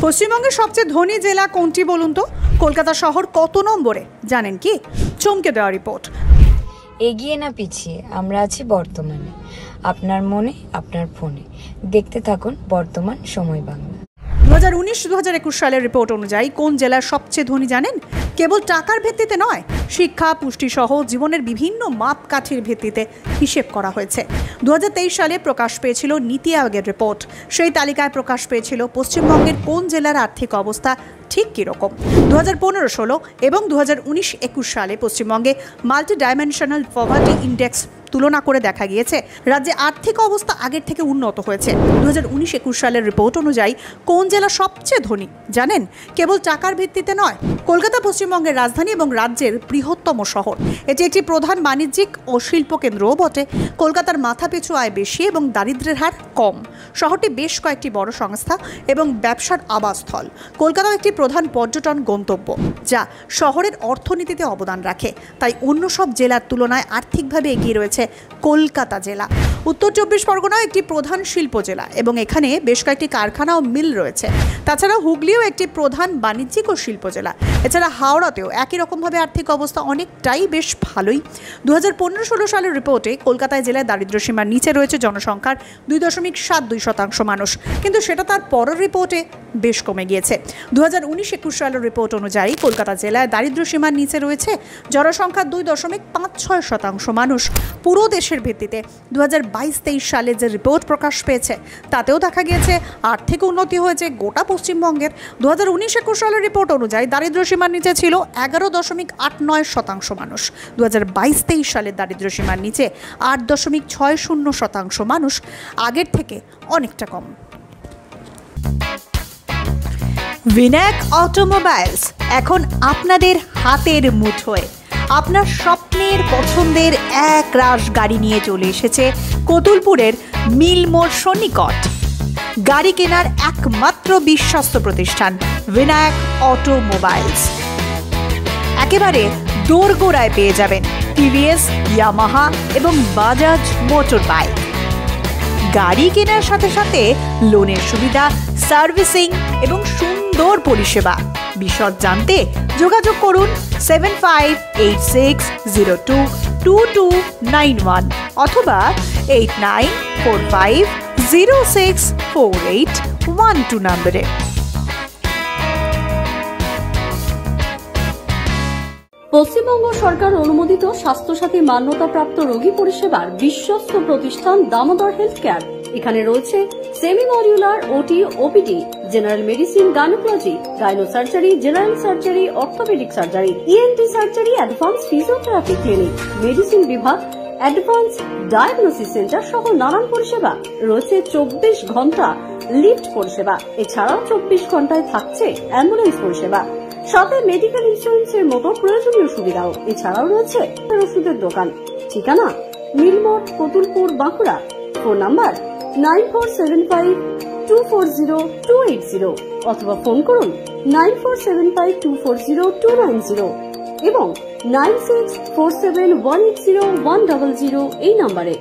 পশ্চিমবঙ্গের সবচেয়ে ধনী জেলা কোনটি বলুন তো? কলকাতা শহর কত নম্বরে জানেন কি? চমকে দেওয়া রিপোর্ট। এগিয়ে না পিছিয়ে আমরা আছি বর্তমানে, আপনার মনে আপনার ফোনে। দেখতে থাকুন বর্তমান সময় বাংলা। 2019-2021 সালের রিপোর্ট অনুযায়ী কোন জেলার সবচেয়ে ধনী জানেন? কেবল টাকার ভিত্তিতে নয়, শিক্ষা, পুষ্টি সহ জীবনের বিভিন্ন মাপকাঠির ভিত্তিতে হিসেব করা হয়েছে। 2023 সালে প্রকাশ পেয়েছিল নীতি আয়োগের রিপোর্ট। সেই তালিকায় প্রকাশ পেয়েছিল পশ্চিমবঙ্গের কোন জেলার আর্থিক অবস্থা ঠিক কীরকম। 2015-16 এবং 2019-21 সালে পশ্চিমবঙ্গে মাল্টি ডাইমেনশনাল পভার্টি ইন্ডেক্স তুলনা করে দেখা গিয়েছে রাজ্যে আর্থিক অবস্থা আগের থেকে উন্নত হয়েছে। 2019-21 সালের রিপোর্ট অনুযায়ী কোন জেলা সবচেয়ে ধনী জানেন? কেবল টাকার ভিত্তিতে নয়, কলকাতা পশ্চিমবঙ্গের রাজধানী এবং রাজ্যের বৃহত্তম শহর। এটি একটি প্রধান বাণিজ্যিক ও শিল্প কেন্দ্রও বটে। কলকাতার মাথাপিছু আয় বেশি এবং দারিদ্র্যের হার কম। শহরটি বেশ কয়েকটি বড় সংস্থা এবং ব্যবসার আবাসস্থল। কলকাতাও একটি প্রধান পর্যটন গন্তব্য, যা শহরের অর্থনীতিতে অবদান রাখে। তাই অন্য সব জেলার তুলনায় আর্থিকভাবে এগিয়ে রয়েছে কলকাতা জেলা। উত্তর চব্বিশ পরগনাও একটি প্রধান শিল্প জেলা এবং এখানে বেশ কয়েকটি কারখানা ও মিল রয়েছে। তাছাড়া হুগলিও একটি প্রধান বাণিজ্যিক ও শিল্প জেলা। এছাড়া হাওড়াতেও একই রকমভাবে আর্থিক অবস্থা অনেকটাই বেশ ভালোই। 2015-16 সালের রিপোর্টে কলকাতায় জেলায় দারিদ্র্য সীমার নিচে রয়েছে জনসংখ্যার 2.72% মানুষ, কিন্তু সেটা তার পরের রিপোর্টে বেশ কমে গিয়েছে। 2019-21 সালের রিপোর্ট অনুযায়ী কলকাতা জেলায় দারিদ্র্য সীমার নিচে রয়েছে জনসংখ্যার 2.56% মানুষ। পুরো দেশের ভিত্তিতে 2022-23 সালে যে রিপোর্ট প্রকাশ পেয়েছে তাতেও দেখা গিয়েছে আর্থিক উন্নতি হয়েছে গোটা পশ্চিমবঙ্গের। 2019-21 সালের রিপোর্ট অনুযায়ী দারিদ্র্য সীমার নিচে ছিল 11.89% মানুষ। 2022-23 সালের দারিদ্র্য সীমার নিচে 8.60% মানুষ, আগের থেকে অনেকটা কম। ভিনাক অটোমোবাইলস এখন আপনাদের হাতের মুঠোয়। আপনার স্বপ্নের পছন্দের এক রাশ গাড়ি নিয়ে চলে এসেছে কতুলপুরের মিলমোড় সন্নিকট। গাড়ি কেনার একমাত্র বিশ্বস্ত প্রতিষ্ঠান ভিনাক অটোমোবাইলস। একেবারে দোরগোড়ায় পেয়ে যাবেন টিভিএস, ইয়ামাহা এবং বাজাজ মোটর বাইক। গাড়ি কেনার সাথে সাথে লোনের সুবিধা, সার্ভিসিং এবং সুন্দর পরিষেবা। বিশদ জানতে যোগাযোগ করুন 7586022291 অথবা 8945064812 নম্বরে। পশ্চিমবঙ্গ সরকার অনুমোদিত স্বাস্থ্যসাথী মান্যতাপ্রাপ্ত রোগী পরিষেবার বিশ্বস্ত প্রতিষ্ঠান দামোদর হেলথ কেয়ার। এখানে রয়েছে semi modular OT, OPD, general medicine, gynaecology, gynae surgery, general surgery, orthopaedic surgery, ENT surgery, advance physiotherapy clinic, medicine বিভাগ, অ্যাডভান্স ডায়াগনোসিস সেন্টার সহ নানান পরিষেবা রয়েছে। 24 ঘন্টা লিফট পরিষেবা। এছাড়াও 24 ঘন্টায় থাকছে অ্যাম্বুলেন্স পরিষেবা, সাথে মেডিকেল ইন্স্যুরেন্সের মতো প্রয়োজনীয় সুবিধাও। এছাড়াও রয়েছে ওষুধের দোকান। ঠিকানা মিলমোড়, কতুলপুর, বাঁকুড়া। ফোন নাম্বার 9475240280 অথবা ফোন করুন 9475240290 এবং 9647180100 এই নম্বরে।